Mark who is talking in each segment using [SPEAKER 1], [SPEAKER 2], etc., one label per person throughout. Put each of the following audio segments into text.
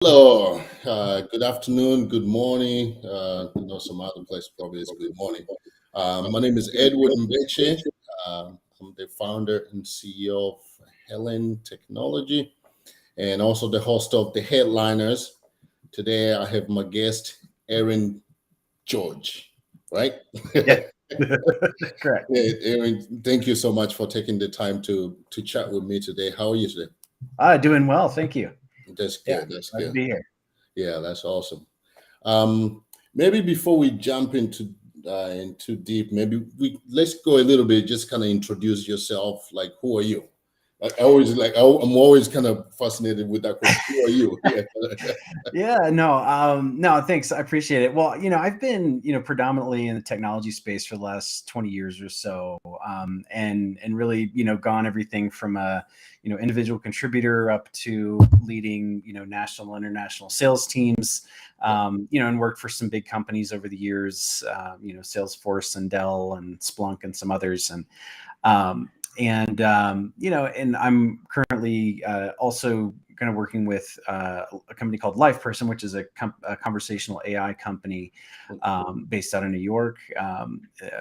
[SPEAKER 1] Hello, good afternoon, good morning. Some other place probably is good morning. My name is Edward Mbeche. I'm the founder and CEO of Helen Technology and also the host of the Headliners. Today I have my guest, Aaron George, right?
[SPEAKER 2] Yeah, correct.
[SPEAKER 1] Aaron, thank you so much for taking the time to chat with me today. How are you today?
[SPEAKER 2] Doing well, thank you.
[SPEAKER 1] That's
[SPEAKER 2] Yeah,
[SPEAKER 1] good. That's
[SPEAKER 2] glad to
[SPEAKER 1] good.
[SPEAKER 2] be here.
[SPEAKER 1] Yeah, that's awesome. Maybe before we jump into deep, maybe we let's go a little bit. Just kind of introduce yourself. Like, who are you? I'm always kind of fascinated with that question. Who are you? Yeah,
[SPEAKER 2] Yeah, no, thanks. I appreciate it. Well, I've been, predominantly in the technology space for the last 20 years or so, and really, gone everything from a, individual contributor up to leading, national, international sales teams, and worked for some big companies over the years, Salesforce and Dell and Splunk and some others, um, and I'm currently also kind of working with a company called LifePerson, which is a conversational AI company based out of New York, a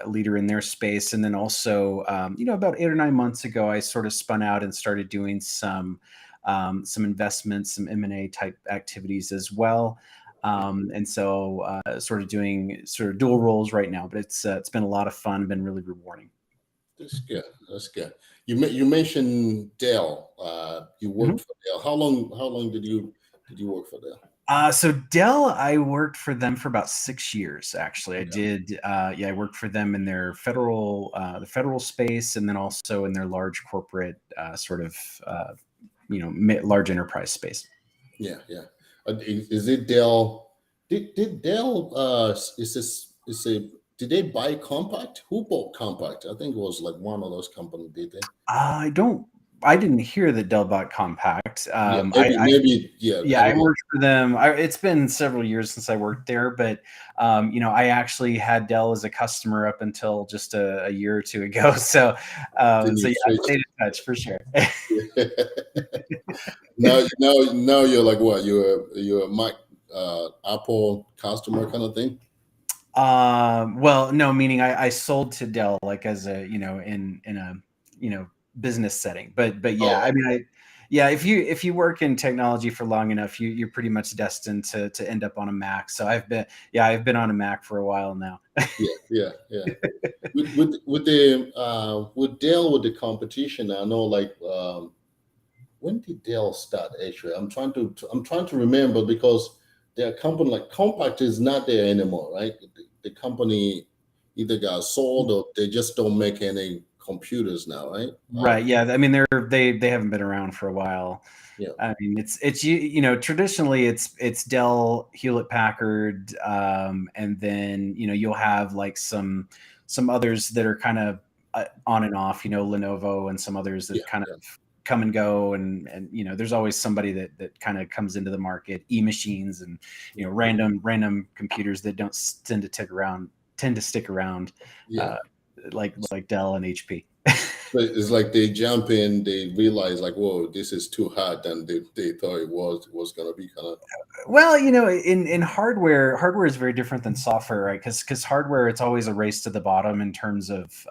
[SPEAKER 2] leader in their space. And then also, about 8 or 9 months ago, I sort of spun out and started doing some investments, some M&A type activities as well. And so sort of doing sort of dual roles right now, but it's been a lot of fun, been really rewarding.
[SPEAKER 1] that's good. That's good. You mentioned Dell. You
[SPEAKER 2] Mhm.
[SPEAKER 1] worked for Dell. How long did you work for Dell?
[SPEAKER 2] So Dell, I worked for them for about 6 years. Actually, I
[SPEAKER 1] Yeah.
[SPEAKER 2] did. Yeah, I worked for them in their the federal space, and then also in their large corporate, sort of, large enterprise space.
[SPEAKER 1] Yeah, yeah. Is it Dell? Did Dell? Is a did they buy Compact? Who bought Compact? I think it was like one of those companies. Did they?
[SPEAKER 2] I don't. I didn't hear that Dell bought Compact.
[SPEAKER 1] Yeah, maybe. Yeah,
[SPEAKER 2] Yeah,
[SPEAKER 1] I
[SPEAKER 2] I
[SPEAKER 1] don't know.
[SPEAKER 2] worked for them. It's been several years since I worked there, but I actually had Dell as a customer up until just a year or two ago.
[SPEAKER 1] Then
[SPEAKER 2] So
[SPEAKER 1] you
[SPEAKER 2] yeah, I
[SPEAKER 1] switched.
[SPEAKER 2] stayed in touch for sure.
[SPEAKER 1] Now you're like what? You're a Mac, Apple customer kind of thing.
[SPEAKER 2] Well, no, meaning I sold to Dell like as a, in a, you know, business setting. But yeah, I
[SPEAKER 1] Oh,
[SPEAKER 2] mean, yeah, if you work in technology for long enough, you're pretty much destined to end up on a Mac. So I've been on a Mac for a while now.
[SPEAKER 1] yeah, yeah, yeah. With Dell with the competition, I know like when did Dell start actually? I'm trying to remember because their company like Compaq is not there anymore, right? The company either got sold or they just don't make any computers now, right?
[SPEAKER 2] Right. Yeah. I mean, they haven't been around for a while.
[SPEAKER 1] Yeah,
[SPEAKER 2] I mean, it's traditionally it's Dell, Hewlett Packard, and then you'll have like some others that are kind of on and off. Lenovo and some others
[SPEAKER 1] yeah,
[SPEAKER 2] that kind
[SPEAKER 1] yeah,
[SPEAKER 2] of come and go, and there's always somebody that kind of comes into the market. E-machines and random computers that don't tend to stick around,
[SPEAKER 1] yeah.
[SPEAKER 2] uh, like Dell and HP.
[SPEAKER 1] So it's like they jump in, they realize like, whoa, this is too hard than they thought it was gonna be kind of.
[SPEAKER 2] Well, in hardware is very different than software, right? Because hardware, it's always a race to the bottom in terms of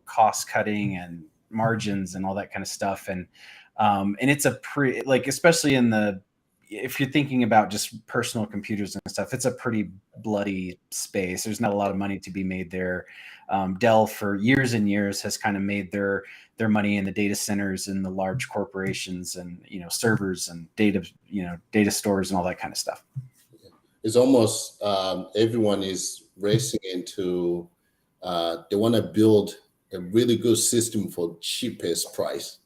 [SPEAKER 2] cost cutting and margins and all that kind of stuff, and it's a like, especially in the if you're thinking about just personal computers and stuff, it's a pretty bloody space. There's not a lot of money to be made there. Dell for years and years has kind of made their money in the data centers and the large corporations and servers and data stores and all that kind of stuff.
[SPEAKER 1] It's almost everyone is racing into. They want to build a really good system for cheapest price,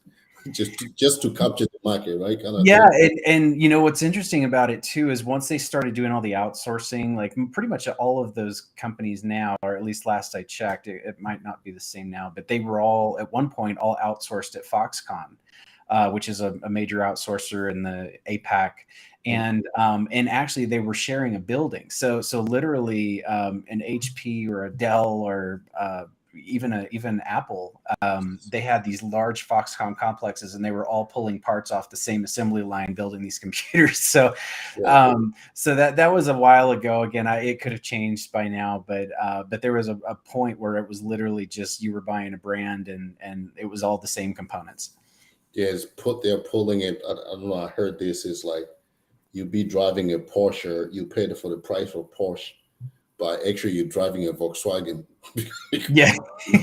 [SPEAKER 1] just to capture the market, right? Kind of
[SPEAKER 2] Yeah,
[SPEAKER 1] thing.
[SPEAKER 2] and what's interesting about it too is once they started doing all the outsourcing, like pretty much all of those companies now, or at least last I checked, it might not be the same now, but they were all at one point all outsourced at Foxconn, which is a major outsourcer in the APAC, and actually they were sharing a building. So literally, an HP or a Dell or even Apple, they had these large Foxconn complexes, and they were all pulling parts off the same assembly line, building these computers. So,
[SPEAKER 1] Yeah.
[SPEAKER 2] so that was a while ago. Again, it could have changed by now, but there was a point where it was literally just you were buying a brand, and it was all the same components.
[SPEAKER 1] Yeah, they're pulling it. I don't know. I heard this is like you be driving a Porsche, you paid for the price of Porsche, but actually you're driving a Volkswagen.
[SPEAKER 2] Yeah,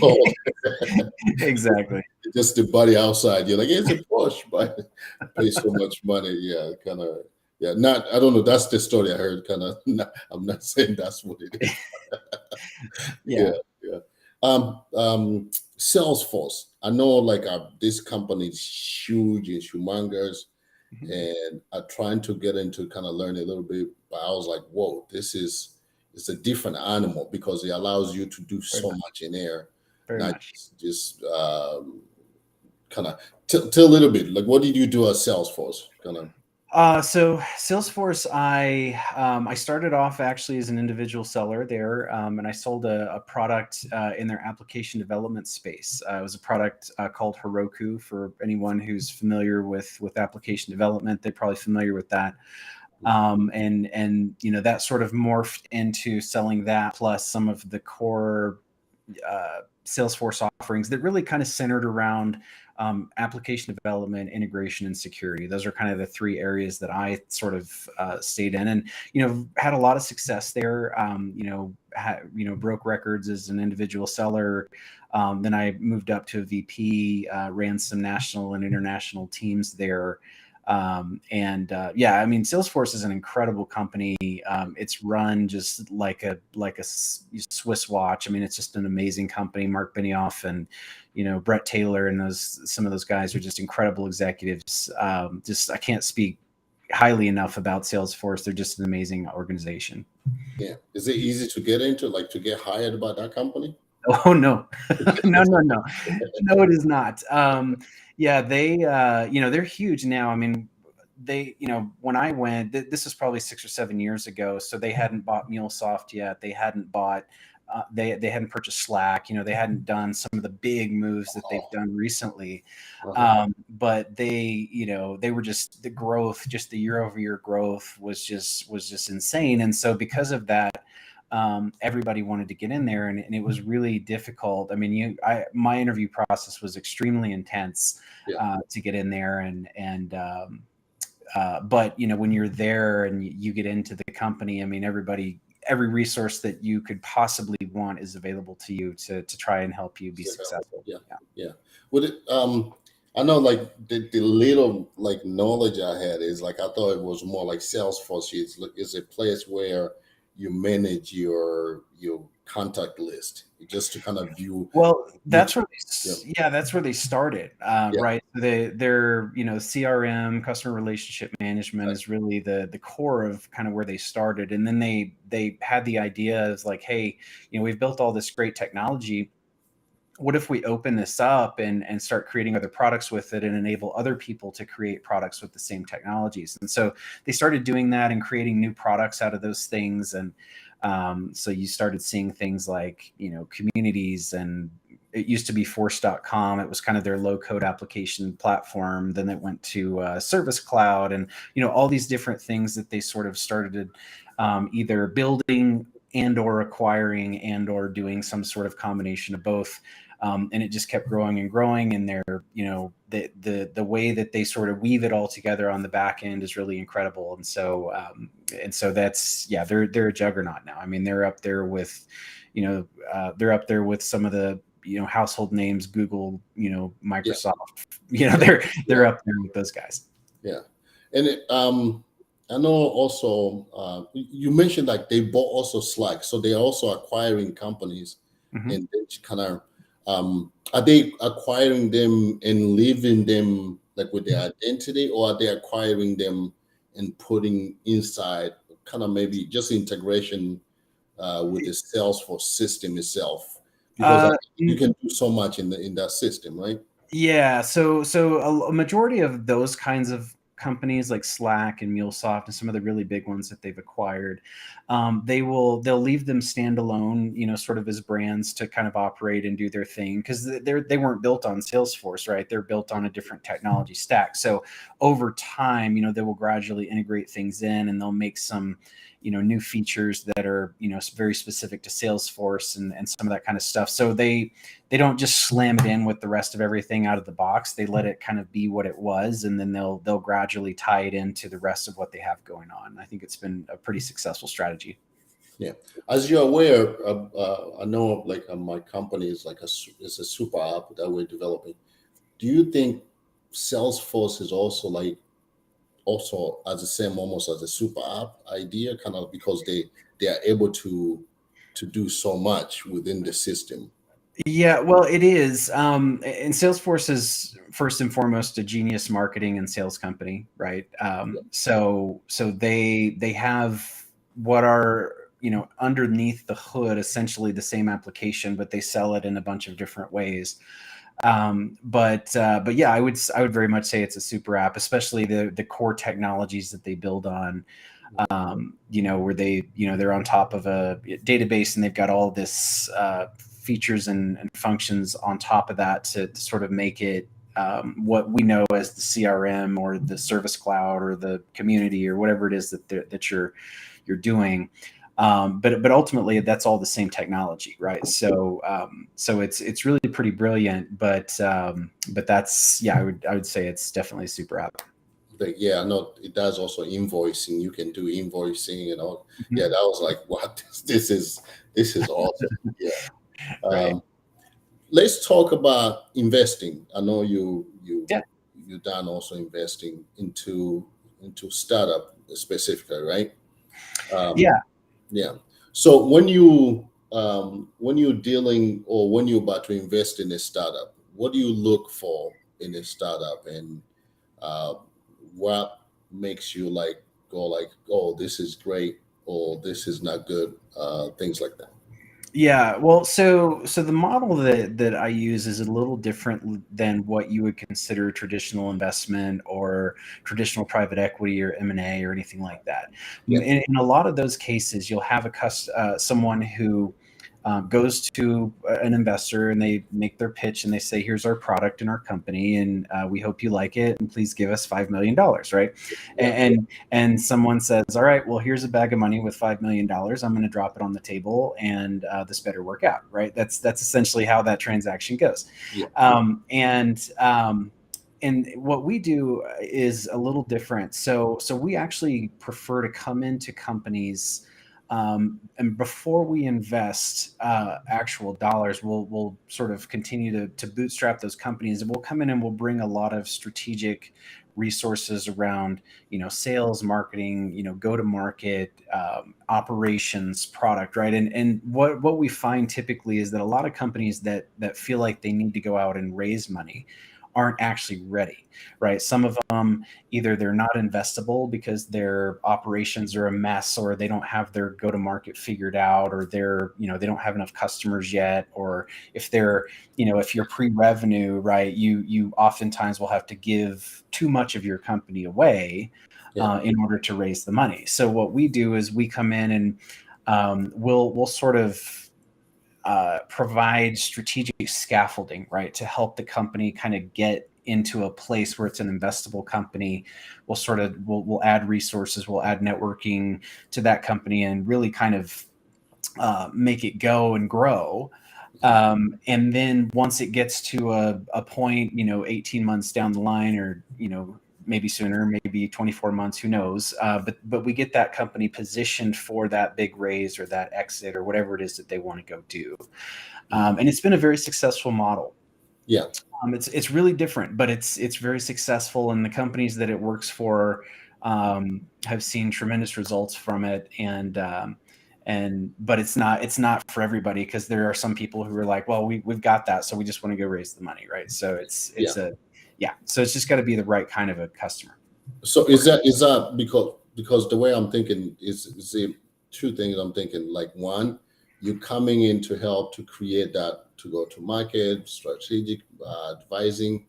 [SPEAKER 1] Lord,
[SPEAKER 2] exactly.
[SPEAKER 1] just the body outside, you're like, yeah, it's a Porsche, but pay so much money. Yeah, kind of. Yeah, not. I don't know. That's the story I heard. Kind of. I'm not saying that's what it is. Yeah,
[SPEAKER 2] Yeah.
[SPEAKER 1] yeah. Salesforce. I know, like, this company is huge and humongous,
[SPEAKER 2] Mhm.
[SPEAKER 1] and I'm trying to get into kind of learn a little bit. But I was like, whoa, this is it's a different animal because it allows you to do
[SPEAKER 2] Very
[SPEAKER 1] so
[SPEAKER 2] much.
[SPEAKER 1] much in there,
[SPEAKER 2] Very
[SPEAKER 1] not
[SPEAKER 2] much.
[SPEAKER 1] just kind of tell a little bit like what did you do at Salesforce? Kind of.
[SPEAKER 2] So Salesforce, I started off actually as an individual seller there, and I sold a product in their application development space. It was a product called Heroku. For anyone who's familiar with application development, they're probably familiar with that. And that sort of morphed into selling that plus some of the core Salesforce offerings that really kind of centered around application development, integration, and security. Those are kind of the three areas that I sort of stayed in, and had a lot of success there. Broke records as an individual seller. Then I moved up to a VP, ran some national and international teams there. Yeah, I mean, Salesforce is an incredible company. It's run just like a Swiss watch. I mean, it's just an amazing company. Mark Benioff and Brett Taylor and some of those guys are just incredible executives. Just I can't speak highly enough about Salesforce. They're just an amazing organization.
[SPEAKER 1] Yeah, is it easy to get into, like, to get hired by that company?
[SPEAKER 2] Oh no, no, no, no, no, it is not. Yeah, they're huge now. I mean, when I went, this was probably 6 or 7 years ago. So they hadn't bought MuleSoft yet. They hadn't bought, they hadn't purchased Slack. They hadn't done some of the big moves that they've done recently.
[SPEAKER 1] Uh-huh.
[SPEAKER 2] But they were just the growth, just the year over year growth was just insane. And so because of that, everybody wanted to get in there, and it was really difficult. I mean, my interview process was extremely intense
[SPEAKER 1] Yeah,
[SPEAKER 2] to get in there, but when you're there and you get into the company, I mean, every resource that you could possibly want is available to you to try and help you be
[SPEAKER 1] is it helpful?
[SPEAKER 2] successful.
[SPEAKER 1] Yeah,
[SPEAKER 2] Yeah.
[SPEAKER 1] yeah. Would it? I know, like, the little, like, knowledge I had is, like, I thought it was more like Salesforce is a place where you manage your contact list just to kind of view
[SPEAKER 2] Well,
[SPEAKER 1] which. Yeah,
[SPEAKER 2] that's where they started,
[SPEAKER 1] yeah,
[SPEAKER 2] right? They're CRM, customer relationship management
[SPEAKER 1] right.
[SPEAKER 2] is really the core of kind of where they started, and then they had the idea of like, hey, we've built all this great technology. What if we open this up and start creating other products with it and enable other people to create products with the same technologies? And so they started doing that and creating new products out of those things. And so you started seeing things like, communities, and it used to be force.com. It was kind of their low code application platform. Then it went to Service Cloud, and, all these different things that they sort of started either building and or acquiring and or doing some sort of combination of both. And it just kept growing and growing. And the way that they sort of weave it all together on the back end is really incredible. And so that's, yeah, they're a juggernaut now. I mean, they're up there with some of the household names, Google,
[SPEAKER 1] Yeah,
[SPEAKER 2] Microsoft.
[SPEAKER 1] yeah,
[SPEAKER 2] They're
[SPEAKER 1] yeah,
[SPEAKER 2] up there with those guys.
[SPEAKER 1] yeah. And I know also, you mentioned, like, they bought also Slack, so they're also acquiring companies,
[SPEAKER 2] Mhm.
[SPEAKER 1] and they kind of, are they acquiring them and leaving them, like, with their identity, or are they acquiring them and putting inside kind of maybe just integration with the Salesforce system itself? Because
[SPEAKER 2] Uh,
[SPEAKER 1] you can do so much in that system, right?
[SPEAKER 2] Yeah, so a majority of those kinds of companies like Slack and MuleSoft and some of the really big ones that they've acquired, they'll leave them standalone, sort of as brands to kind of operate and do their thing, because they weren't built on Salesforce, right? They're built on a different technology stack. So over time, they will gradually integrate things in, and they'll make some new features that are very specific to Salesforce and some of that kind of stuff. So they don't just slam it in with the rest of everything out of the box. They let it kind of be what it was, and then they'll gradually tie it into the rest of what they have going on. I think it's been a pretty successful strategy.
[SPEAKER 1] Yeah, as you're aware, I know like my company is like is a super app that we're developing. Do you think Salesforce is also like also as the same almost as a super app idea, kind of because they are able to do so much within the system?
[SPEAKER 2] Yeah, well, it is. And Salesforce is first and foremost a genius marketing and sales company, right?
[SPEAKER 1] Yeah,
[SPEAKER 2] So they have what are underneath the hood essentially the same application, but they sell it in a bunch of different ways. But yeah, I would very much say it's a super app, especially the core technologies that they build on. Where they're on top of a database, and they've got all this features and functions on top of that to sort of make it what we know as the CRM or the Service Cloud or the community or whatever it is that you're doing. But ultimately, that's all the same technology, right? So it's really pretty brilliant. But that's, yeah, I would say it's definitely a super app.
[SPEAKER 1] but yeah, I know it does also invoicing. You can do invoicing and all.
[SPEAKER 2] Mhm.
[SPEAKER 1] Yeah, that was like, what? This is awesome. Yeah.
[SPEAKER 2] Right.
[SPEAKER 1] Um, let's talk about investing. I know
[SPEAKER 2] Yeah.
[SPEAKER 1] you done also investing into startup specifically, right? Um,
[SPEAKER 2] Yeah.
[SPEAKER 1] yeah. So when you're dealing or when you're about to invest in a startup, what do you look for in a startup, and uh, what makes you like go like, oh, this is great, or this is not good, things like that.
[SPEAKER 2] Yeah, well, so the model that I use is a little different than what you would consider traditional investment or traditional private equity or M&A or anything like that.
[SPEAKER 1] Yeah.
[SPEAKER 2] In a lot of those cases, you'll have someone who goes to an investor, and they make their pitch, and they say, "Here's our product and our company, and we hope you like it, and please give us $5 million," right?
[SPEAKER 1] Yeah.
[SPEAKER 2] And someone says, "All right, well, here's a bag of money with $5 million. I'm going to drop it on the table, and this better work out," right? That's essentially how that transaction goes.
[SPEAKER 1] Yeah.
[SPEAKER 2] And what we do is a little different. So we actually prefer to come into companies, and before we invest actual dollars, we'll sort of continue to bootstrap those companies, and we'll come in and we'll bring a lot of strategic resources around sales, marketing, go to market, operations, product, right? And what we find typically is that a lot of companies that feel like they need to go out and raise money aren't actually ready, right? Some of them, either they're not investable because their operations are a mess, or they don't have their go to market figured out, or they don't have enough customers yet, or if if you're pre-revenue, right, you oftentimes will have to give too much of your company away
[SPEAKER 1] Yeah.
[SPEAKER 2] in order to raise the money. So what we do is we come in, and we'll sort of provide strategic scaffolding, right, to help the company kind of get into a place where it's an investable company. We'll add resources, we'll add networking to that company, and really kind of make it go and grow. And then once it gets to a point, 18 months down the line, or maybe sooner, maybe 24 months, who knows? But we get that company positioned for that big raise or that exit or whatever it is that they want to go do. And it's been a very successful model.
[SPEAKER 1] Yeah.
[SPEAKER 2] It's really different, but it's very successful, and the companies that it works for have seen tremendous results from it. And but it's not for everybody, because there are some people who are like, well, we've got that, so we just want to go raise the money, right? So
[SPEAKER 1] Yeah.
[SPEAKER 2] so it's just got to be the right kind of a customer.
[SPEAKER 1] So is that because the way I'm thinking is the two things I'm thinking. Like, one, you coming in to help to create that, to go to market, strategic advising,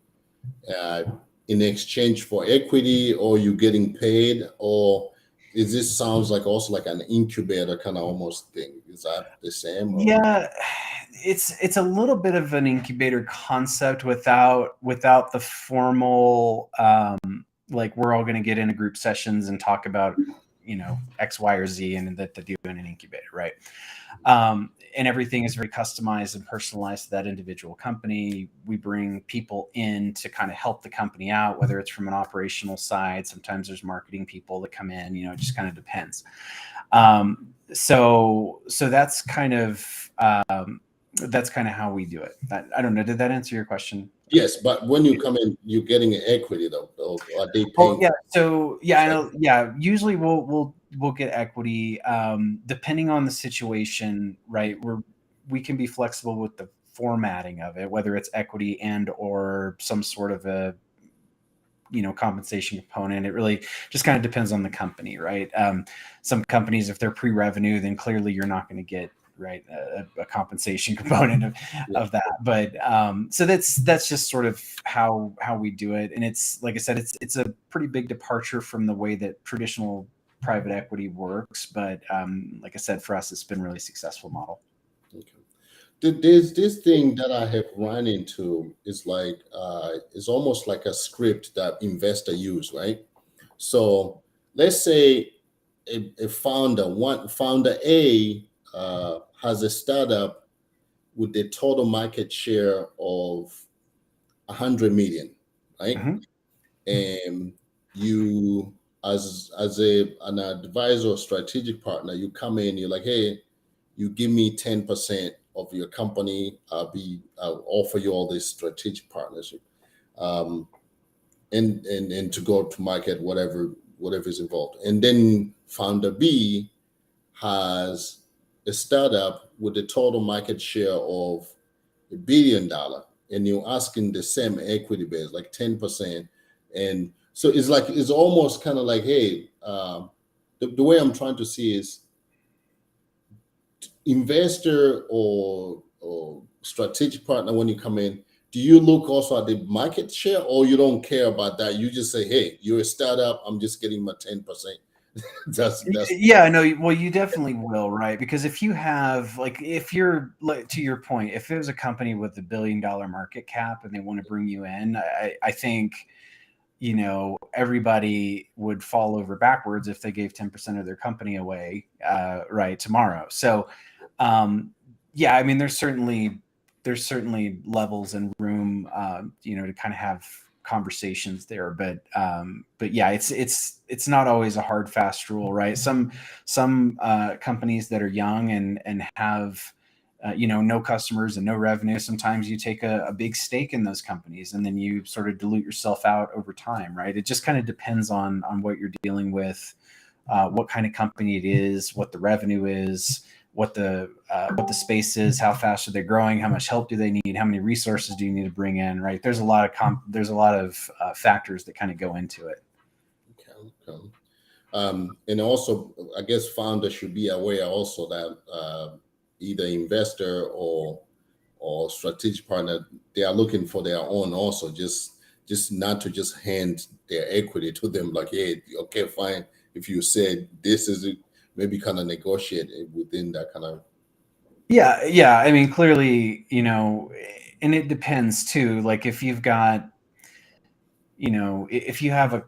[SPEAKER 1] uh, in exchange for equity, or you getting paid, or is this sounds like also like an incubator kind of almost thing? Is that the same? Or
[SPEAKER 2] Yeah, it's a little bit of an incubator concept without the formal like we're all going to get into group sessions and talk about X, Y, or Z, and that they do in an incubator, right? And everything is very customized and personalized to that individual company. We bring people in to kind of help the company out, whether it's from an operational side. Sometimes there's marketing people that come in. It just kind of depends. So that's kind of how we do it. I don't know. Did that answer your question?
[SPEAKER 1] yes, but when you come in, you're getting equity though. Or are they
[SPEAKER 2] Oh
[SPEAKER 1] paying?
[SPEAKER 2] yeah. So yeah, I
[SPEAKER 1] Sorry.
[SPEAKER 2] know. Yeah. Usually we'll get equity, depending on the situation, right? We can be flexible with the formatting of it, whether it's equity and or some sort of a compensation component. It really just kind of depends on the company, right? Some companies, if they're pre-revenue, then clearly you're not going to get right a compensation component
[SPEAKER 1] Yeah.
[SPEAKER 2] of that. But so that's just sort of how we do it. And it's like I said, it's a pretty big departure from the way that traditional private equity works. But like I said, for us, it's been a really successful model.
[SPEAKER 1] Okay. There's this thing that I have run into is like it's almost like a script that investor use, right? So let's say a founder A has a startup with a total market share of 100 million, right?
[SPEAKER 2] Mhm.
[SPEAKER 1] And you as a an advisor or strategic partner, you come in, you're like, hey, you give me 10% of your company, I'll offer you all this strategic partnership, um, and to go to market, whatever is involved. And then founder B has a startup with a total market share of $1 billion, and you're asking the same equity base, like 10%. And so it's like it's almost kind of like, hey, the way I'm trying to see is investor or strategic partner when you come in, do you look also at the market share, or you don't care about that? You just say, hey, you're a startup, I'm just getting my 10%. That's
[SPEAKER 2] Yeah, no, well, you definitely will, right? Because if you have, like, if you're, like, to your point, if it was a company with $1 billion market cap and they want to bring you in, I think, everybody would fall over backwards if they gave 10% of their company away, right, tomorrow. So, um, yeah, I mean, there's certainly levels and room, to kind of have conversations there, but yeah, it's not always a hard fast rule, right? Some companies that are young and have no customers and no revenue, sometimes you take a big stake in those companies and then you sort of dilute yourself out over time, right? It just kind of depends on what you're dealing with, what kind of company it is, what the revenue is, what the space is, how fast are they growing, how much help do they need, how many resources do you need to bring in, right? There's a lot of factors that kind of go into it.
[SPEAKER 1] okay, okay. And also, I guess founders should be aware also that either investor or strategic partner, they are looking for their own also. Just not to just hand their equity to them like, hey, okay, fine. If you said this is it, maybe kind of negotiate it within that kind of.
[SPEAKER 2] Yeah, I mean, clearly, and it depends too. Like if you've got, if you have a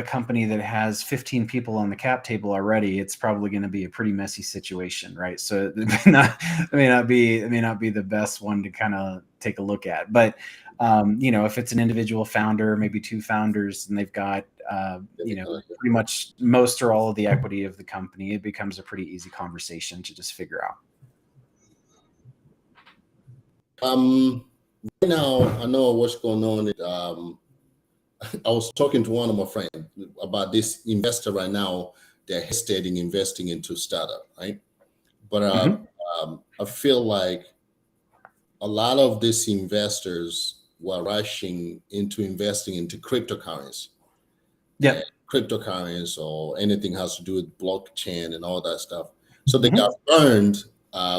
[SPEAKER 2] company that has 15 people on the cap table already, it's probably going to be a pretty messy situation, right? So it may not be the best one to kind of take a look at. But if it's an individual founder, maybe two founders, and they've got pretty much most or all of the equity of the company, it becomes a pretty easy conversation to just figure out.
[SPEAKER 1] Right now, I know what's going on. I was talking to one of my friends about this investor right now. They're hesitating investing into startup, right? But
[SPEAKER 2] Hmm.
[SPEAKER 1] I feel like a lot of these investors were rushing into investing into cryptocurrency and
[SPEAKER 2] Yep.
[SPEAKER 1] cryptocurrency or anything has to do with blockchain and all that stuff. So they got
[SPEAKER 2] Hmm.
[SPEAKER 1] burned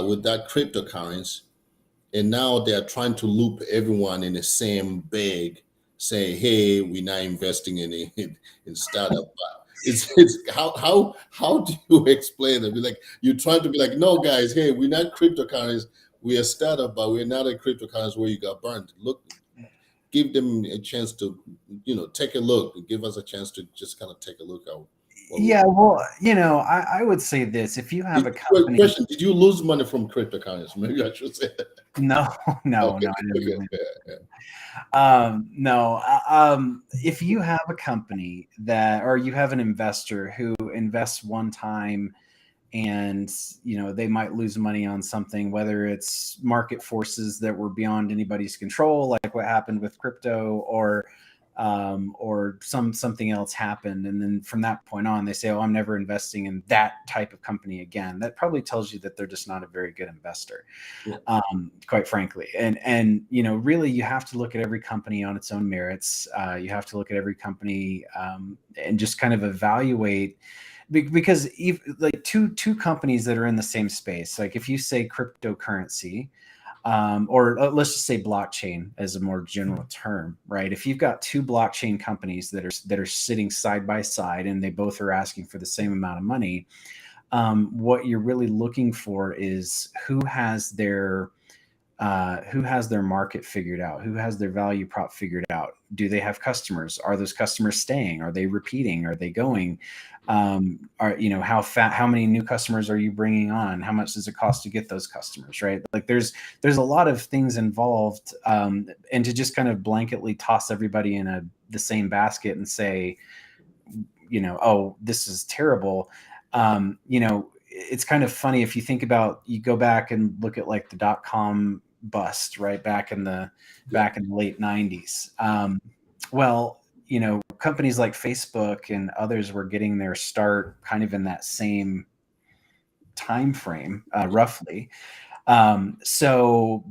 [SPEAKER 1] with that cryptocurrency, and now they're trying to loop everyone in the same bag say, hey, we're not investing in startup. But it's how do you explain it? Be like, you're trying to be like, no, guys, hey, we're not cryptocurrencies. We're a startup, but we're not a cryptocurrency where you got burned. Look, give them a chance to, take a look. Give us a chance to just kind of take a look at what we're
[SPEAKER 2] Yeah,
[SPEAKER 1] doing.
[SPEAKER 2] well, I would say this: if you have a company,
[SPEAKER 1] Question: did you lose money from cryptocurrency? Maybe I should say that.
[SPEAKER 2] no, no,
[SPEAKER 1] Okay,
[SPEAKER 2] no, I didn't
[SPEAKER 1] okay,
[SPEAKER 2] really.
[SPEAKER 1] yeah, yeah,
[SPEAKER 2] No, if you have a company that, or you have an investor who invests one time and they might lose money on something, whether it's market forces that were beyond anybody's control, like what happened with crypto, or something else happened, and then from that point on they say, oh, I'm never investing in that type of company again. That probably tells you that they're just not a very good investor,
[SPEAKER 1] yeah,
[SPEAKER 2] quite frankly. And really, you have to look at every company on its own merits. You have to look at every company, and just kind of evaluate, because like two companies that are in the same space, like if you say cryptocurrency, or let's just say blockchain as a more general term, right? If you've got two blockchain companies that are sitting side by side and they both are asking for the same amount of money, what you're really looking for is who has their market figured out, who has their value prop figured out. Do they have customers? Are those customers staying? Are they repeating? Are they going? How many new customers are you bringing on? How much does it cost to get those customers, right? Like there's a lot of things involved, and to just kind of blanketly toss everybody in the same basket and say, oh, this is terrible. It's kind of funny if you think about, you go back and look at like the .com bust, right,
[SPEAKER 1] yeah,
[SPEAKER 2] back in the late 90s. Well, companies like Facebook and others were getting their start kind of in that same time frame, roughly. So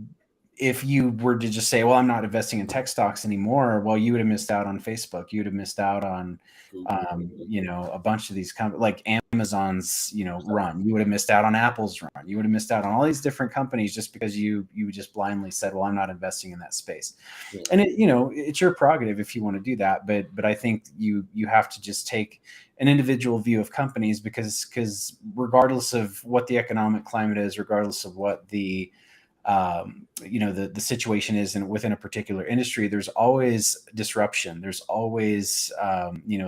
[SPEAKER 2] if you were to just say, well, I'm not investing in tech stocks anymore, well, you would have missed out on Facebook. You would have missed out on,
[SPEAKER 1] Google,
[SPEAKER 2] a bunch of these companies, like Amazon's, run. You would have missed out on Apple's run. You would have missed out on all these different companies just because you just blindly said, well, I'm not investing in that space.
[SPEAKER 1] yeah,
[SPEAKER 2] And it's your prerogative if you want to do that. But I think you have to just take an individual view of companies, because regardless of what the economic climate is, regardless of what the the situation is within a particular industry, there's always disruption. There's always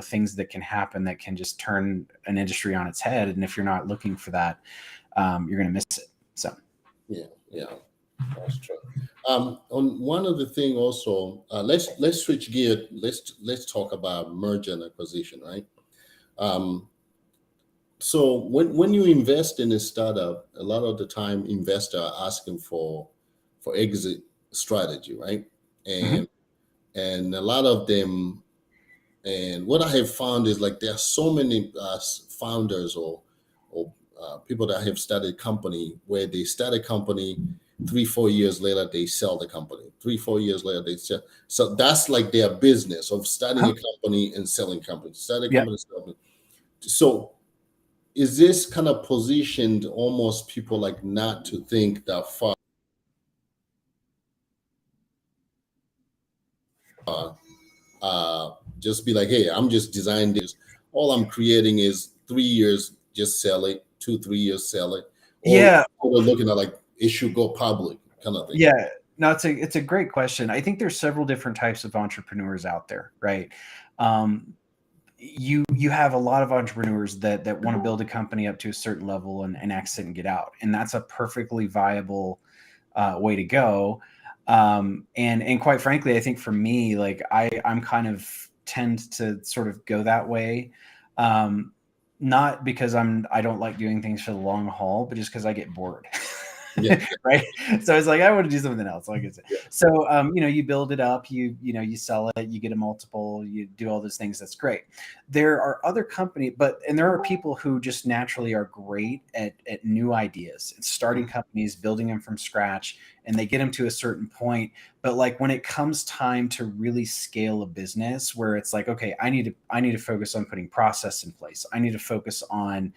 [SPEAKER 2] things that can happen that can just turn an industry on its head. And if you're not looking for that, you're going to miss it. So
[SPEAKER 1] yeah, yeah. That's true. On one other thing also, let's switch gear. Let's talk about merger and acquisition, right? Um, so when you invest in a startup, a lot of the time investors are asking for exit strategy, right?
[SPEAKER 2] mhm.
[SPEAKER 1] And a lot of them, and what I have found is like there are so many founders or people that have started company where they start a company 3 4 years later they sell the company 3 4 years later they sell. So that's like their business of starting
[SPEAKER 2] Uh-huh.
[SPEAKER 1] a company and selling companies, starting a
[SPEAKER 2] Yeah.
[SPEAKER 1] company, selling. So is this kind of positioned almost people like not to think that far, just be like, hey, I'm just designing this, all I'm creating is 3 years just sell it, 2 3 years sell it, or
[SPEAKER 2] Yeah.
[SPEAKER 1] they're looking at like it should go public kind of thing.
[SPEAKER 2] Yeah. No, it's a great question. I think there's several different types of entrepreneurs out there, right? Um, you have a lot of entrepreneurs that want to build a company up to a certain level and exit and get out, and that's a perfectly viable way to go. And quite frankly, I think for me, like I'm kind of tend to sort of go that way. Um, Not because I don't like doing things for the long haul, but just because I get bored.
[SPEAKER 1] Yeah,
[SPEAKER 2] Right. So it's like I want to do something else, like I said.
[SPEAKER 1] yeah,
[SPEAKER 2] So you build it up, you sell it, you get a multiple, you do all those things. That's great. There are other companies, and there are people who just naturally are great at new ideas, and starting companies, building them from scratch, and they get them to a certain point. But like when it comes time to really scale a business, where it's like, okay, I need to focus on putting process in place. I need to focus on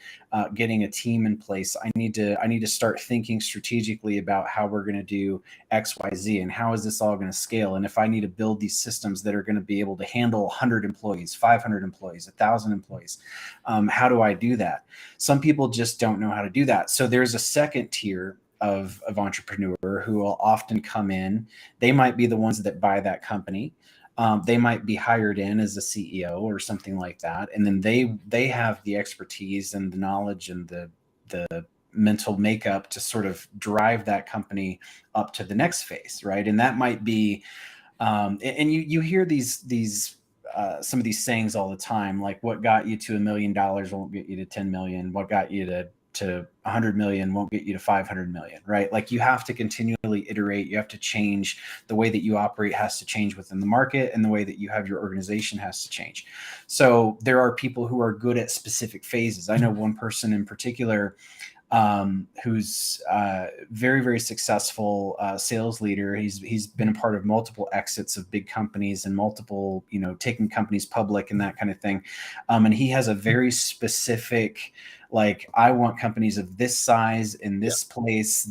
[SPEAKER 2] getting a team in place. I need to start thinking strategically about how we're going to do X, Y, Z, and how is this all going to scale. And if I need to build these systems that are going to be able to handle 100 employees, 500 employees, 1,000 employees, how do I do that? Some people just don't know how to do that. So there's a second tier of entrepreneur who will often come in. They might be the ones that buy that company. They might be hired in as a CEO or something like that, and then they have the expertise and the knowledge and the mental makeup to sort of drive that company up to the next phase, right? And that might be, and you hear these some of these sayings all the time, like what got you to $1 million won't get you to 10 million. What got you to 100 million won't get you to 500 million, right? Like you have to continually iterate. You have to change. The way that you operate has to change within the market, and the way that you have your organization has to change. So there are people who are good at specific phases. I know one person in particular, who's very, very successful sales leader. He's been a part of multiple exits of big companies and multiple, taking companies public and that kind of thing. And he has a very specific, like, I want companies of this size in
[SPEAKER 1] Yeah.
[SPEAKER 2] this place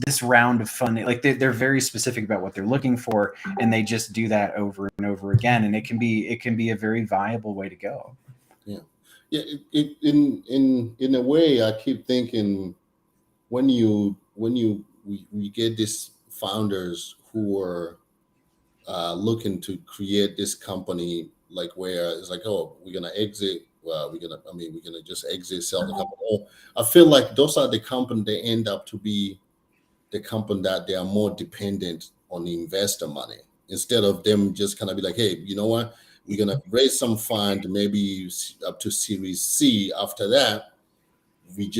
[SPEAKER 2] this round of funding. Like they're very specific about what they're looking for, and they just do that over and over again. And it can be a very viable way to go.
[SPEAKER 1] Yeah. Yeah. In a way, I keep thinking when we get these founders who are looking to create this company, like where it's like, oh, we're gonna exit. We're gonna just exit, sell the company. Oh, I feel like those are the company they end up to be the company that they are more dependent on the investor money instead of them just kind of be like, hey, you know what? We're gonna raise some fund, maybe up to Series C. After that, we're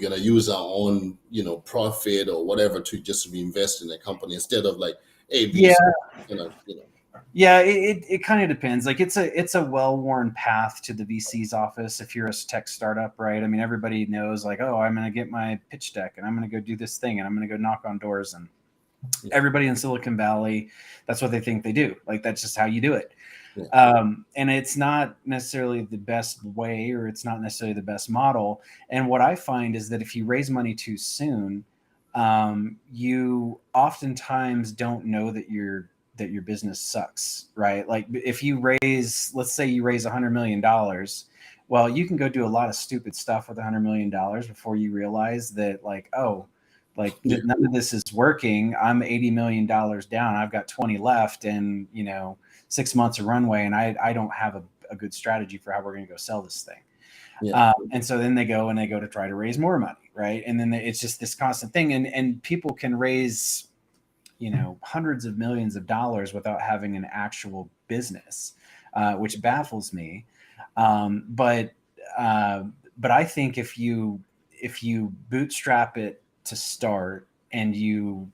[SPEAKER 1] gonna use our own, profit or whatever to just reinvest in the company instead of like, hey,
[SPEAKER 2] Yeah,
[SPEAKER 1] gonna.
[SPEAKER 2] Yeah, it kind of depends. Like it's a well-worn path to the VC's office if you're a tech startup, right? I mean, everybody knows like, oh, I'm going to get my pitch deck and I'm going to go do this thing and I'm going to go knock on doors, and
[SPEAKER 1] Yeah,
[SPEAKER 2] everybody in Silicon Valley, that's what they think they do. Like that's just how you do it.
[SPEAKER 1] yeah,
[SPEAKER 2] And it's not necessarily the best way, or it's not necessarily the best model. And what I find is that if you raise money too soon, you oftentimes don't know that your business sucks, right? Like if you let's say you raise $100 million, well, you can go do a lot of stupid stuff with $100 million before you realize that, like, oh, like
[SPEAKER 1] yeah,
[SPEAKER 2] none of this is working. I'm $80 million down. I've got 20 left, and 6 months of runway, and I don't have a good strategy for how we're going to go sell this thing.
[SPEAKER 1] yeah,
[SPEAKER 2] And so then they go to try to raise more money, right? And then it's just this constant thing, and people can raise hundreds of millions of dollars without having an actual business, which baffles me. Um, but uh, but I think if you bootstrap it to start, and you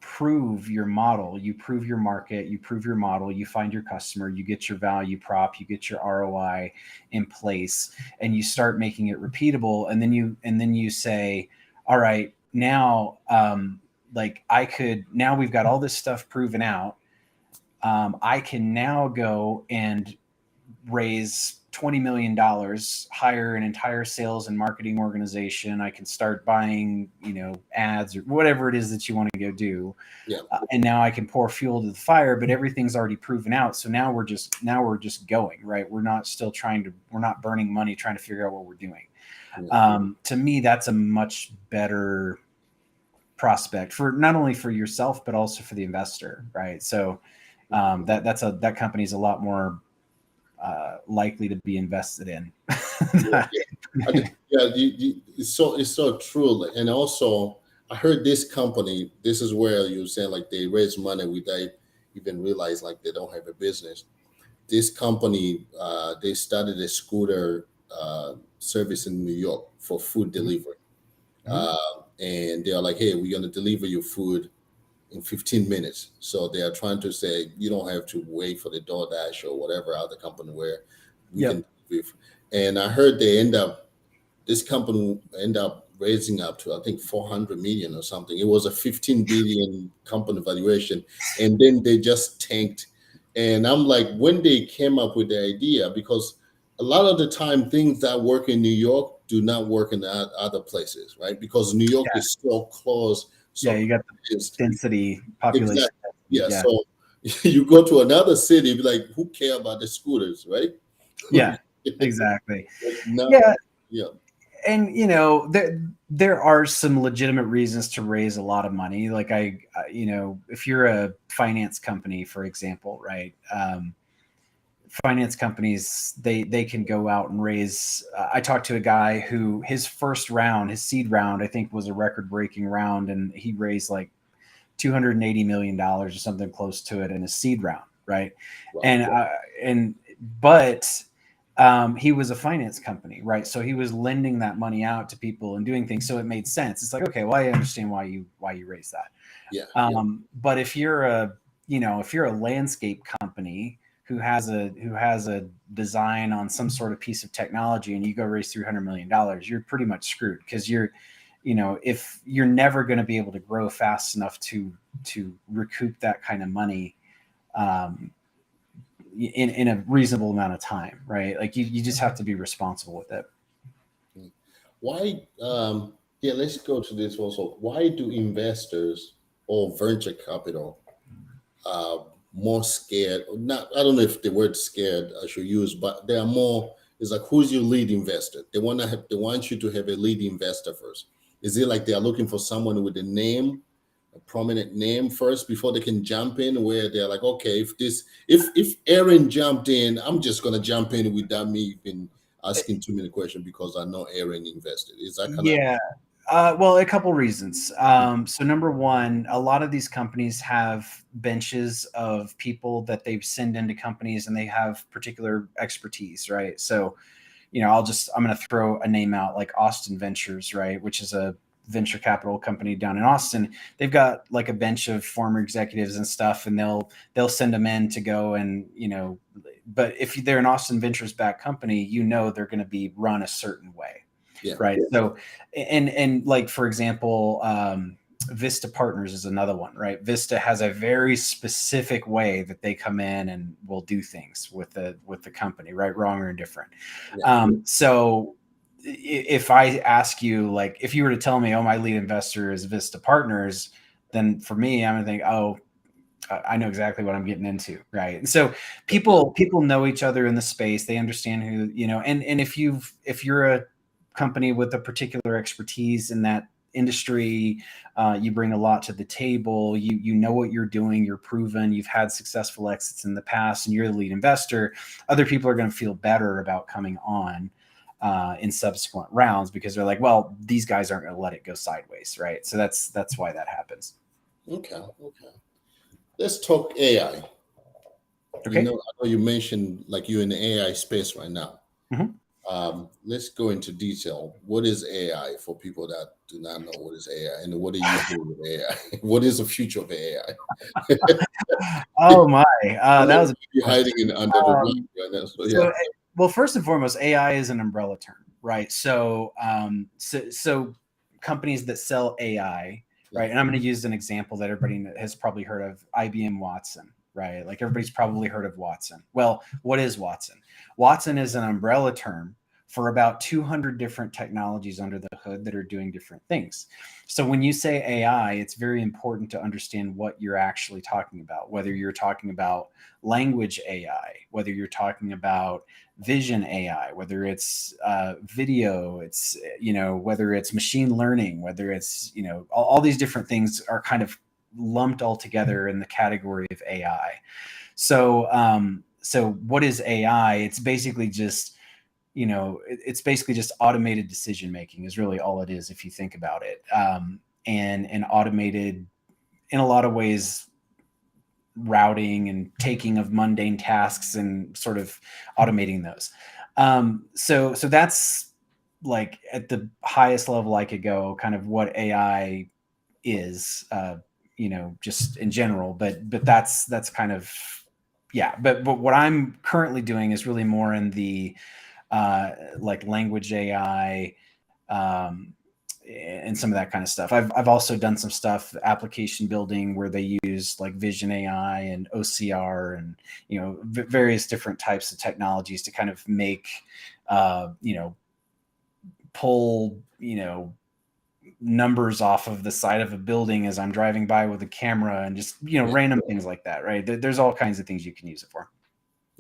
[SPEAKER 2] prove your model, you prove your market, you prove your model, you find your customer, you get your value prop, you get your ROI in place, and you start making it repeatable, and then you say, all right, now, like now we've got all this stuff proven out. I can now go and raise $20 million, hire an entire sales and marketing organization. I can start buying, ads or whatever it is that you want to go do.
[SPEAKER 1] yeah,
[SPEAKER 2] And now I can pour fuel to the fire, but everything's already proven out. So now we're just going, right. We're not burning money trying to figure out what we're doing.
[SPEAKER 1] yeah,
[SPEAKER 2] To me, that's a much better prospect, for not only for yourself but also for the investor, right? So that company's a lot more likely to be invested in.
[SPEAKER 1] yeah, yeah. Yeah, it's so true. And also, I heard this company. This is where you saying like they raise money without even realize like they don't have a business. This company, they started a scooter service in New York for food
[SPEAKER 2] Mhm,
[SPEAKER 1] delivery.
[SPEAKER 2] mhm.
[SPEAKER 1] And they are like, hey, we're going to deliver your food in 15 minutes. So they are trying to say you don't have to wait for the DoorDash or whatever other company where we
[SPEAKER 2] Yep.
[SPEAKER 1] can. And I heard this company end up raising up to I think 400 million or something. It was a 15 billion company valuation, and then they just tanked. And I'm like, when they came up with the idea, because a lot of the time things that work in New York do not work in other places, right? Because New York
[SPEAKER 2] Yeah.
[SPEAKER 1] is so close,
[SPEAKER 2] Yeah.
[SPEAKER 1] so
[SPEAKER 2] You got the
[SPEAKER 1] condensed.
[SPEAKER 2] density, population
[SPEAKER 1] Exactly.
[SPEAKER 2] density.
[SPEAKER 1] Yeah.
[SPEAKER 2] Yeah.
[SPEAKER 1] So you go to another city, be like, who care about the scooters, right?
[SPEAKER 2] Yeah. Exactly.
[SPEAKER 1] Not,
[SPEAKER 2] Yeah.
[SPEAKER 1] yeah,
[SPEAKER 2] And there are some legitimate reasons to raise a lot of money. Like if you're a finance company, for example, right? Finance companies, they can go out and raise. I talked to a guy who his first round, his seed round, I think was a record breaking round, and he raised like $280 million or something close to it in a seed round, right?
[SPEAKER 1] wow,
[SPEAKER 2] And but he was a finance company, right? So he was lending that money out to people and doing things, so it made sense. It's like, okay, well, I understand why you raise that.
[SPEAKER 1] yeah, yeah,
[SPEAKER 2] But if you're a landscape company who has a design on some sort of piece of technology, and you go raise $300 million, you're pretty much screwed, because if you're never going to be able to grow fast enough to recoup that kind of money, um, in a reasonable amount of time, right? Like you just have to be responsible with it.
[SPEAKER 1] Why? Yeah, let's go to this also. Why do investors or venture capital uh, more scared? Not, I don't know if the word scared I should use, but they are more. It's like, who's your lead investor? They want you to have a lead investor first. Is it like they are looking for someone with a name, a prominent name first before they can jump in? Where they're like, okay, if Aaron jumped in, I'm just gonna jump in without me even asking too many questions because I know Aaron invested. Is that kind of
[SPEAKER 2] Yeah. Well, a couple reasons. So number one, a lot of these companies have benches of people that they send into companies, and they have particular expertise, right? So, I'm going to throw a name out, like Austin Ventures, right? Which is a venture capital company down in Austin. They've got like a bench of former executives and stuff, and they'll send them in to go and, but if they're an Austin Ventures backed company, they're going to be run a certain way,
[SPEAKER 1] yeah,
[SPEAKER 2] right? So, and like, for example, Vista Partners is another one, right? Vista has a very specific way that they come in and will do things with the company, right, wrong, or indifferent.
[SPEAKER 1] yeah,
[SPEAKER 2] So if I ask you, like, if you were to tell me, oh, my lead investor is Vista Partners, then for me, I'm gonna think, oh, I know exactly what I'm getting into, right? And so people know each other in the space. They understand who, and if you're a company with a particular expertise in that industry, you bring a lot to the table. You know what you're doing. You're proven. You've had successful exits in the past, and you're the lead investor. Other people are going to feel better about coming on in subsequent rounds, because they're like, well, these guys aren't going to let it go sideways, right? So that's why that happens.
[SPEAKER 1] okay, okay. Let's talk AI.
[SPEAKER 2] Okay.
[SPEAKER 1] I know you mentioned like you're in the AI space right now.
[SPEAKER 2] Mhm.
[SPEAKER 1] Let's go into detail. What is AI for people that do not know what is AI, and what are you doing with AI? What is the future of AI?
[SPEAKER 2] Oh my, that was a big
[SPEAKER 1] You're hiding
[SPEAKER 2] question.
[SPEAKER 1] in under the rock
[SPEAKER 2] Um,
[SPEAKER 1] right now. So yeah,
[SPEAKER 2] so, well, first and foremost, AI is an umbrella term, right? So companies that sell AI,
[SPEAKER 1] yeah,
[SPEAKER 2] right? And I'm going to use an example that everybody has probably heard of: IBM Watson, right? Like, everybody's probably heard of Watson. Well, what is Watson? Watson is an umbrella term for about 200 different technologies under the hood that are doing different things. So when you say AI, it's very important to understand what you're actually talking about, whether you're talking about language AI, whether you're talking about vision AI, whether it's video, whether it's machine learning, whether it's, all these different things are kind of lumped all together in the category of AI. So what is AI? It's basically just automated decision making is really all it is, if you think about it. And automated, in a lot of ways, routing and taking of mundane tasks and sort of automating those. So that's, like, at the highest level I could go, kind of what AI is, just in general. But that's kind of, yeah. But what I'm currently doing is really more in the like language AI, um, and some of that kind of stuff. I've also done some stuff application building where they use like Vision AI and OCR and various different types of technologies to kind of make pull numbers off of the side of a building as I'm driving by with a camera and just
[SPEAKER 1] Yeah.
[SPEAKER 2] random things like that, right? There's all kinds of things you can use it for.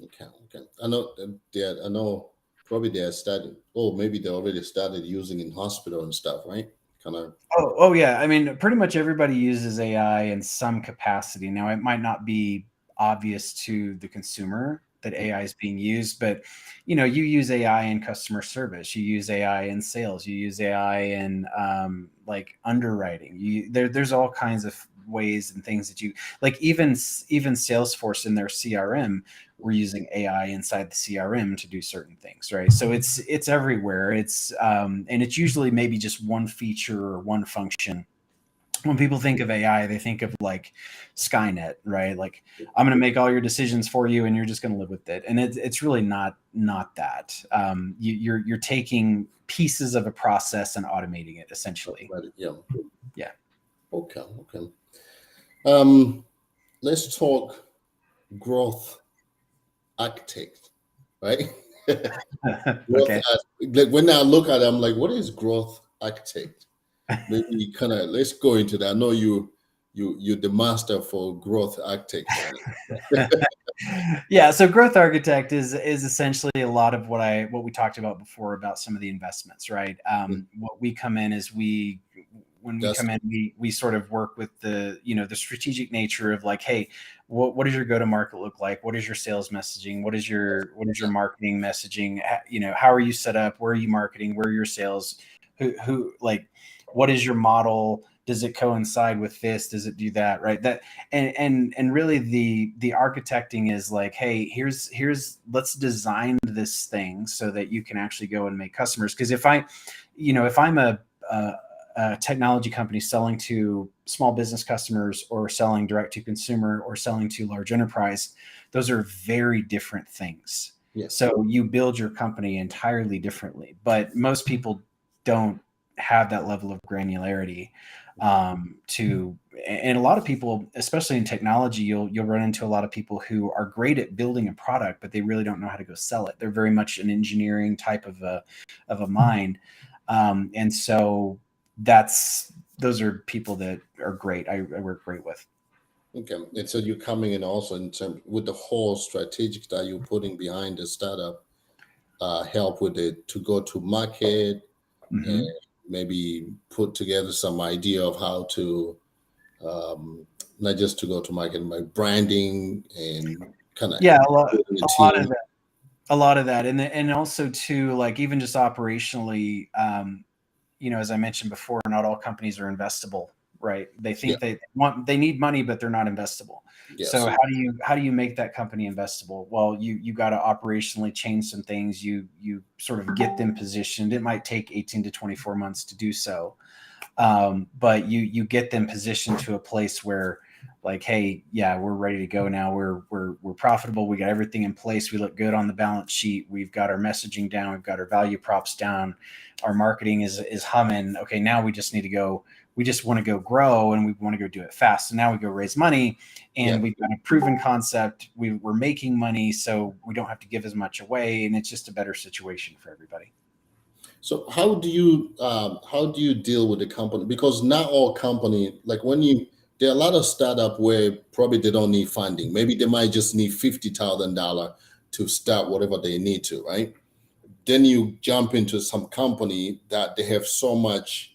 [SPEAKER 1] Okay. Okay. I know. I know. Probably they are started. Oh, maybe they already started using in hospital and stuff, right? Kind of.
[SPEAKER 2] Oh yeah. I mean, pretty much everybody uses AI in some capacity. Now, it might not be obvious to the consumer that AI is being used, but you use AI in customer service, you use AI in sales, you use AI in like underwriting. There's all kinds of ways and things that you like. Even Salesforce in their CRM, we're using AI inside the CRM to do certain things, right? So it's everywhere. And it's usually maybe just one feature or one function. When people think of AI, they think of like Skynet, right? Like I'm going to make all your decisions for you, and you're just going to live with it. And it's really not that. You're taking pieces of a process and automating it essentially.
[SPEAKER 1] Right. Yeah.
[SPEAKER 2] Yeah.
[SPEAKER 1] Okay. Okay. Um. Let's talk growth architect, right? growth.
[SPEAKER 2] Okay.
[SPEAKER 1] Like when I look at it, I'm like, what is growth architect? Maybe kind of let's go into that. I know you're the master for growth architecture.
[SPEAKER 2] Yeah, so growth architect is essentially a lot of what we talked about before about some of the investments, right? What we come in is when we
[SPEAKER 1] That's
[SPEAKER 2] come in, we sort of work with the strategic nature of like, hey, what does your go to market look like? What is your sales messaging? What is your marketing messaging? How are you set up? Where are you marketing? Where are your sales? Who like what is your model? Does it coincide with this? Does it do that? Right. That and really the architecting is like, hey, here's let's design this thing so that you can actually go and make customers. Because if I'm a technology company selling to small business customers or selling direct to consumer or selling to large enterprise, those are very different things.
[SPEAKER 1] yes.
[SPEAKER 2] So you build your company entirely differently, but most people don't have that level of granularity to and a lot of people, especially in technology, you'll run into a lot of people who are great at building a product, but they really don't know how to go sell it. They're very much an engineering type of a mind. And so those are people that are great. I work great with.
[SPEAKER 1] Okay. And so you're coming in also in terms with the whole strategic that you're putting behind the startup, help with it to go to market and
[SPEAKER 2] Hmm.
[SPEAKER 1] maybe put together some idea of how to not just to go to market, like branding and kind of
[SPEAKER 2] Yeah,
[SPEAKER 1] building a
[SPEAKER 2] a lot of
[SPEAKER 1] team.
[SPEAKER 2] that, a lot of that, and also too, like even just operationally, as I mentioned before, not all companies are investable, right? They
[SPEAKER 1] Yeah.
[SPEAKER 2] think they need money, but they're not investable.
[SPEAKER 1] Yeah.
[SPEAKER 2] So
[SPEAKER 1] So
[SPEAKER 2] how do you make that company investable? Well, you got to operationally change some things. You sort of get them positioned. It might take 18 to 24 months to do so, but you get them positioned to a place where like, hey, yeah, we're ready to go now. We're profitable. We got everything in place. We look good on the balance sheet. We've got our messaging down. We've got our value props down. Our marketing is humming. Okay, now we just need to go. We just want to go grow and we want to go do it fast. So now we go raise money
[SPEAKER 1] yeah.
[SPEAKER 2] and we've got a proven concept. We're making money, so we don't have to give as much away, and it's just a better situation for everybody.
[SPEAKER 1] So how do you deal with the company? Because not all company like when you there are a lot of startup where probably they don't need funding. Maybe they might just need $50,000 to start whatever they need to, right? Then you jump into some company that they have so much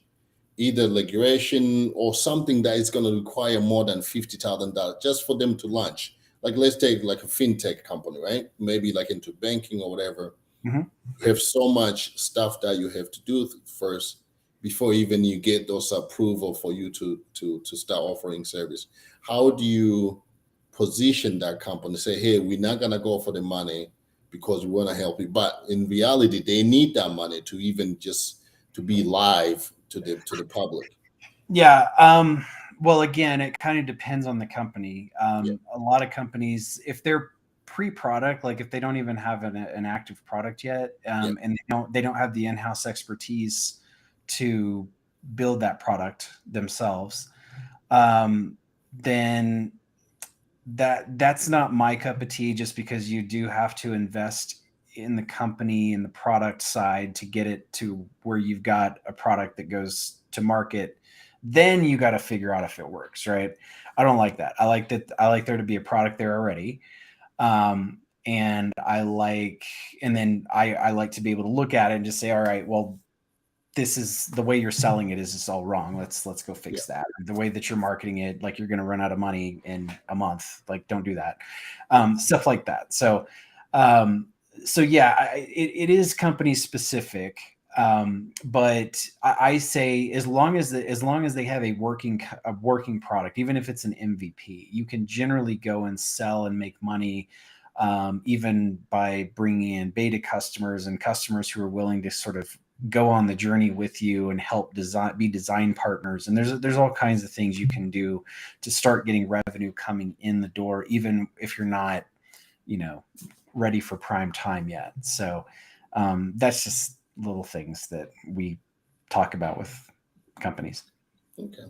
[SPEAKER 1] either regulation or something that is going to require more than $50,000 just for them to launch. Like let's take like a fintech company, right? Maybe like into banking or whatever.
[SPEAKER 2] Mhm.
[SPEAKER 1] You have so much stuff that you have to do first before even you get those approval for you to start offering service. How do you position that company? Say, hey, we're not gonna go for the money because we want to help you, but in reality, they need that money to even just to be live to the public.
[SPEAKER 2] Yeah. Well, again, it kind of depends on the company.
[SPEAKER 1] Yeah,
[SPEAKER 2] A lot of companies, if they're pre-product, like if they don't even have an active product yet,
[SPEAKER 1] yeah,
[SPEAKER 2] and they don't have the in-house expertise to build that product themselves, then that's not my cup of tea, just because you do have to invest in the company and the product side to get it to where you've got a product that goes to market. Then you got to figure out if it works, right? I don't like that. I like there to be a product there already. And then I like to be able to look at it and just say, all right, well, this is the way you're selling it is just all wrong. Let's go
[SPEAKER 1] Yeah.
[SPEAKER 2] fix that. The way that you're marketing it, like you're going to run out of money in a month. Like, don't do that. Stuff like that. Um, so yeah, it is company specific. But I say, as long as they have a working product, even if it's an MVP, you can generally go and sell and make money, even by bringing in beta customers and customers who are willing to sort of go on the journey with you and help be design partners. And there's all kinds of things you can do to start getting revenue coming in the door, even if you're not, ready for prime time yet. So that's just little things that we talk about with companies.
[SPEAKER 1] Okay.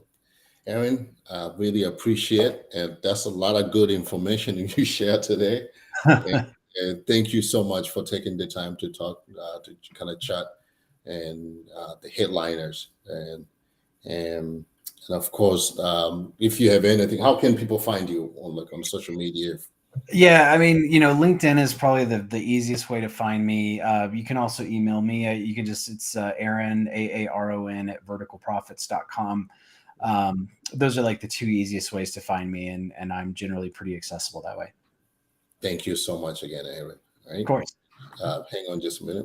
[SPEAKER 1] Aaron, really appreciate, and that's a lot of good information you shared today. And, and thank you so much for taking the time to talk, to kind of chat, and the headliners, and and of course, if you have anything, how can people find you on social media?
[SPEAKER 2] Yeah, I mean, LinkedIn is probably the easiest way to find me. You can also email me. You can just, it's Aaron, Aaron at verticalprofits.com. Those are like the two easiest ways to find me, and I'm generally pretty accessible that way.
[SPEAKER 1] Thank you so much again, Aaron. All
[SPEAKER 2] Of
[SPEAKER 1] right.
[SPEAKER 2] course.
[SPEAKER 1] Hang on just a minute.